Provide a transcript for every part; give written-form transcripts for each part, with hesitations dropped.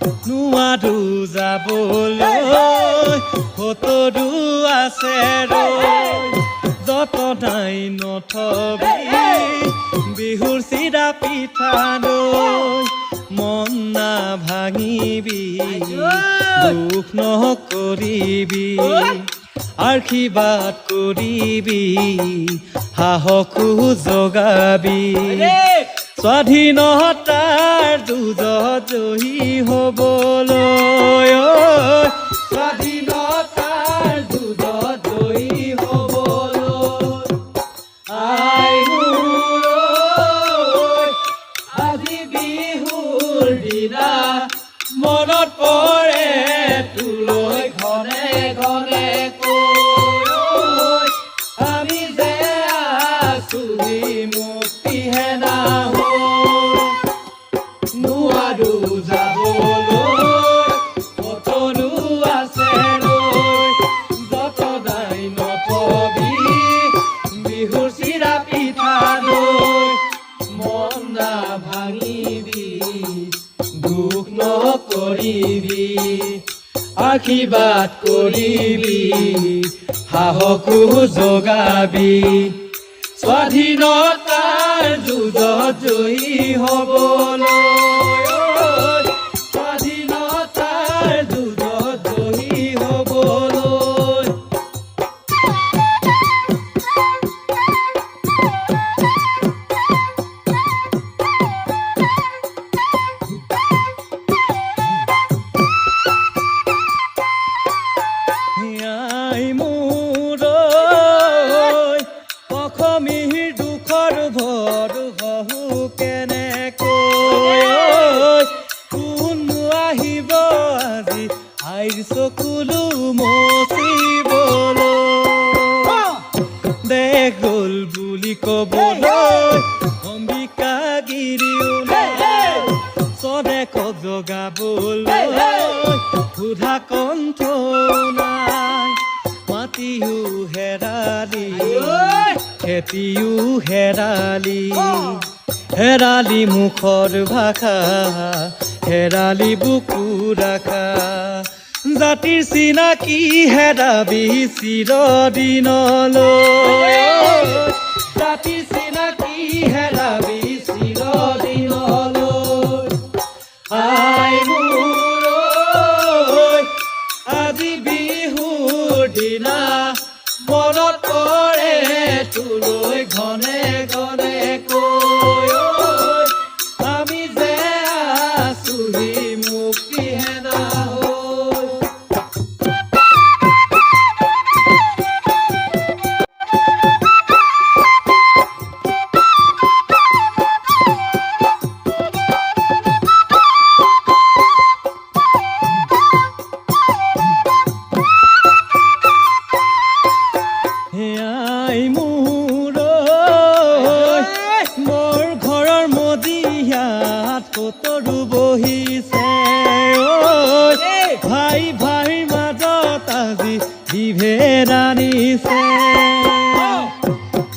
নোৱাৰো যাবলৈ সতৰু আছে যতনাই নথবি বিহুৰ চিৰা পিঠা দৈ মন না ভাঙিবি দুখ নকৰিবি আশীৰ্বাদ কৰিবি সাহসো জগাবি স্বাধীনতাৰ যুঁজত জয়ী হ'বলৈ স্বাধীনতাৰ যুঁজত জয়ী হ'বলৈ আই মোৰ আজি বিহুৰ দিনা মনত পৰে তোলৈ ঘনে ঘনে কৈ আমি যে আছো মুক্তি হেনা নোৱাৰো যাবলৈ সতৰু আছে যতনাই নথবি বিহুৰ চিৰা পিঠা দৈ মন না ভাঙিবি দুখ নকৰিবি আশীৰ্বাদ কৰিবি সাহসো জগাবি স্বাধীনতাৰ যুঁজত জয়ী হ'বলৈ স্বাধীনতাৰ যুঁজত জয়ী হ'বলৈ আই মোৰ অসমীৰ দুখৰ ভৰ হহু কেনেকৈ কোন আহিব আজি আইৰ চকুলো মচিবলৈ দেশ গ'ল বুলি ক'বলৈ অম্বিকাগিৰি স্বদেশক জগাবলৈ সুধা কণ্ঠ নাই মাটিও হেৰালি খেতিও হেৰালি হেৰালি মুখৰ ভাষা হেৰালি বুকু ৰাখা জাতিৰ চিনাকি হেৰাবি চিৰদিনলৈ জাতিৰ চিনাকি হেৰাবি চিৰদিনলৈ আই মোৰ আজি বিহুৰ দিনা মনত পৰে তোলৈ ঘনে ঘনে কৈ আমি যে আছো মুক্তি হেনা আই মোৰ ঘৰৰ মজিয়াত সতৰু বহিছে ভাই ভাইৰ মাজত আজি বিভেদ আনিছে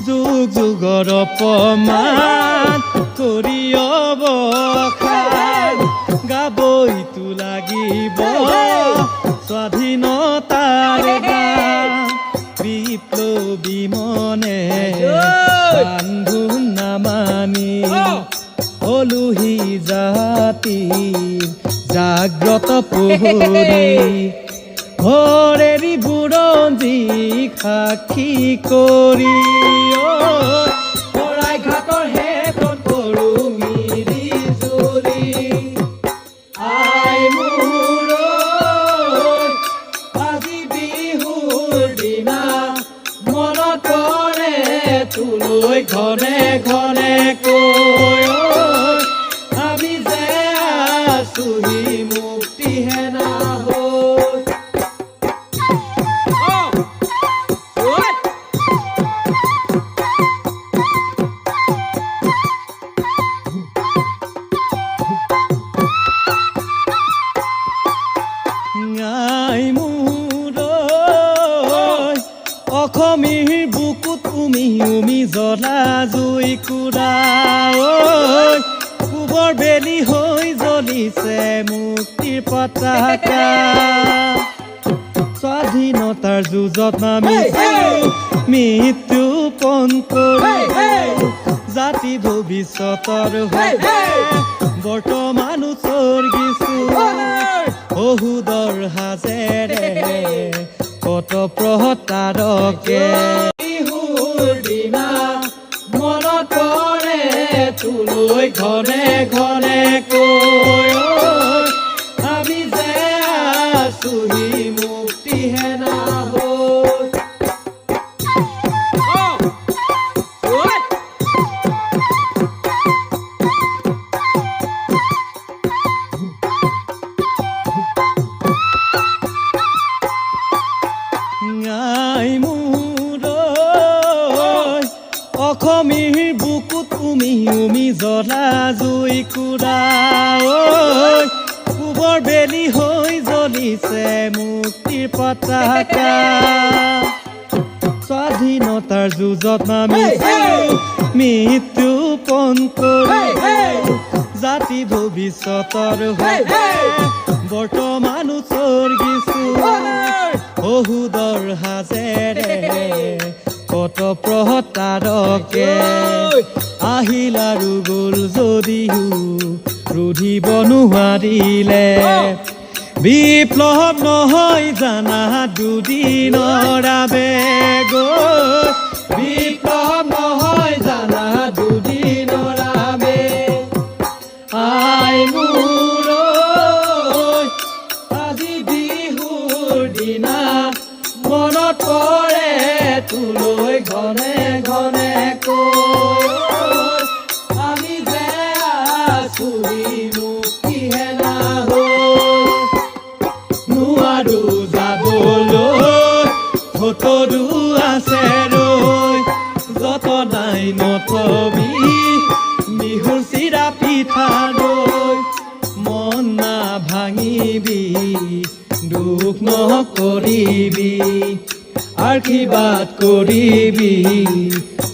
যুগ যুগৰ অপমান কৰি অৱসান গাবইতো লাগিব স্বাধীনতাৰ গান বিপ্লবী মনে বান্ধো নামানি হলুহি জাতি জাগ্ৰত প্ৰহৰী ঘৰেৰি বুৰঞ্জী সাক্ষী কৰি শৰাইঘাটৰ হেতন কৰো মিৰি জুৰি আই মোৰ আজি বিহুৰ দিনা মনত পৰে তোলৈ ঘনে ঘনে কৈ আমি যে আছো মুক্তি হেনা আই মোৰ অসমীৰ বুকুত উমি উমি জ্বলা জুই কুৰা পূবৰ বেলি হৈ জ্বলিছে মোক মুক্তিৰ পতাকা স্বাধীনতাৰ যুঁজত নামিছোঁ মৃত্যু পণ কৰি জাতি ভৱিষ্যতৰ বাবে বৰ্তমান উচৰ্গিছোঁ অহুদৰ সাজেৰে কত প্ৰহতাৰকে বিহুৰ দিনা মনত পৰে তোলৈ ঘৰে ঘৰে কৈ আমি যে আছোহি মুক্তি হেনা হৈ অসমীৰ বুকুত তুমি উমি জ্বলা জুই কুৰা পূবৰ বেলি হৈ জ্বলিছে মুক্তিৰ পতাকা স্বাধীনতাৰ যুঁজত নামিছোঁ মৃত্যু পণ কৰি জাতি ভৱিষ্যতৰ বাবে বৰ্তমান উচৰ্গিছোঁ অহুদৰ সাজেৰে কত প্ৰহতাৰকে আহিল আৰু গ'ল যদিও ৰুধিব নোৱাৰিলে বিপ্লৱ নহয় জানা দুদিনৰ আবেগ বিপ্লৱ নহয় জানা দুদিনৰ আবেগ আই মোৰ আজি বিহুৰ দিনা মনত পৰে তোলৈ ঘনে ঘনে কৈ আমি যে আছোহি মুক্তি হেনা হৈ নোৱাৰো যাবলৈ ভতৰো আছে ৰৈ যতনাই নথবি বিহুৰ চিৰা পিঠা দৈ মন নাভাঙিবি দুখ নকৰিবি আশীৰ্বাদ কৰিবি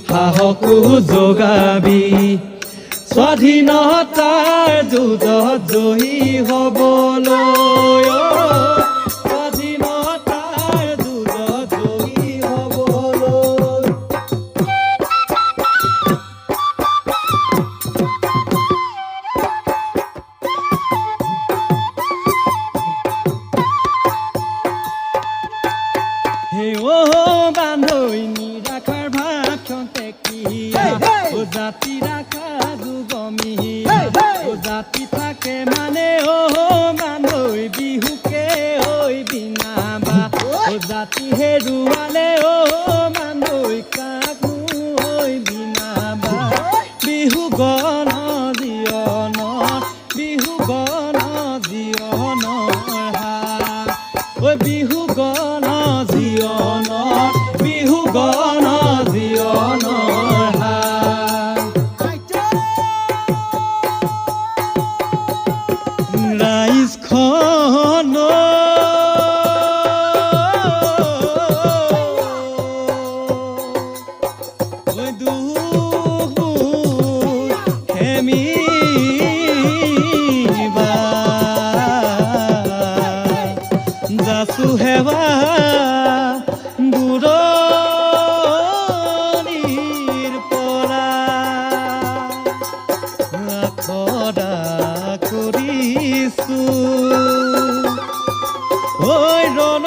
সাহসো যোগাবি স্বাধীনতাৰ যুঁজত জয়ী হ'বলৈ স্বাধীনতাৰ যুঁজত জয়ী হ'বলৈ বান্ধৈ নিৰাখাৰ ভাবখন টেকিয়া জাতি ৰাখা যুগমীয়া জাতি থাকে মানে বান্ধৈ বিহুকে ঐ বিনাবা জাতি হেৰুৱালে বান্ধৈ কাকনো ঐ বিনাবা বিহু গণ জীৱনৰ বিহু গণ জীৱনৰ হাত বিহু গণ জীৱনৰ বিহু গণ জীৱনৰ ৰাইজখন যাচু হেৱা দূৰণিৰ পৰা আখৰা কৰিছোঁ ঐ ৰণ